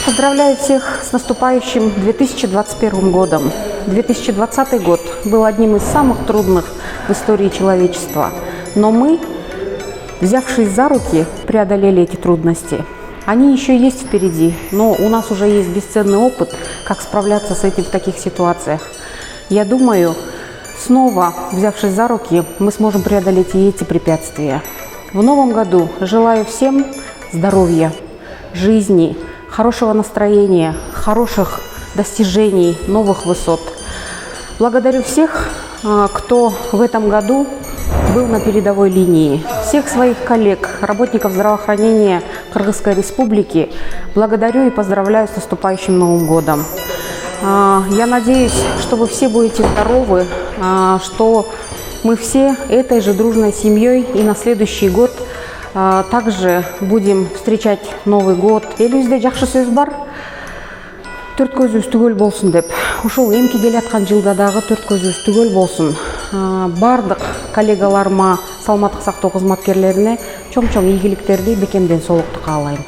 Поздравляю всех с наступающим 2021 годом. 2020 год был одним из самых трудных в истории человечества. Но мы, взявшись за руки, преодолели эти трудности. Они еще есть впереди, но у нас уже есть бесценный опыт, как справляться с этим в таких ситуациях. Я думаю, снова, взявшись за руки, мы сможем преодолеть и эти препятствия. В новом году желаю всем здоровья, жизни, хорошего настроения, хороших достижений, новых высот. Благодарю всех, кто в этом году был на передовой линии. Всех своих коллег, работников здравоохранения Кыргызской Республики благодарю и поздравляю с наступающим Новым годом. Я надеюсь, что вы все будете здоровы, что мы все этой же дружной семьей и на следующий год также будем встречать Новый год. Элибизде жакшы сөз бар. Төрт көзүбүз түгөл болсун деп. Ушул эмки келаткан жылда дагы төрт көзүбүз түгөл болсун. Бардык коллегаларыма, саламаттык сактоо кызматкерлерине чоң-чоң ийгиликтерди, бекемден соолукту каалайм.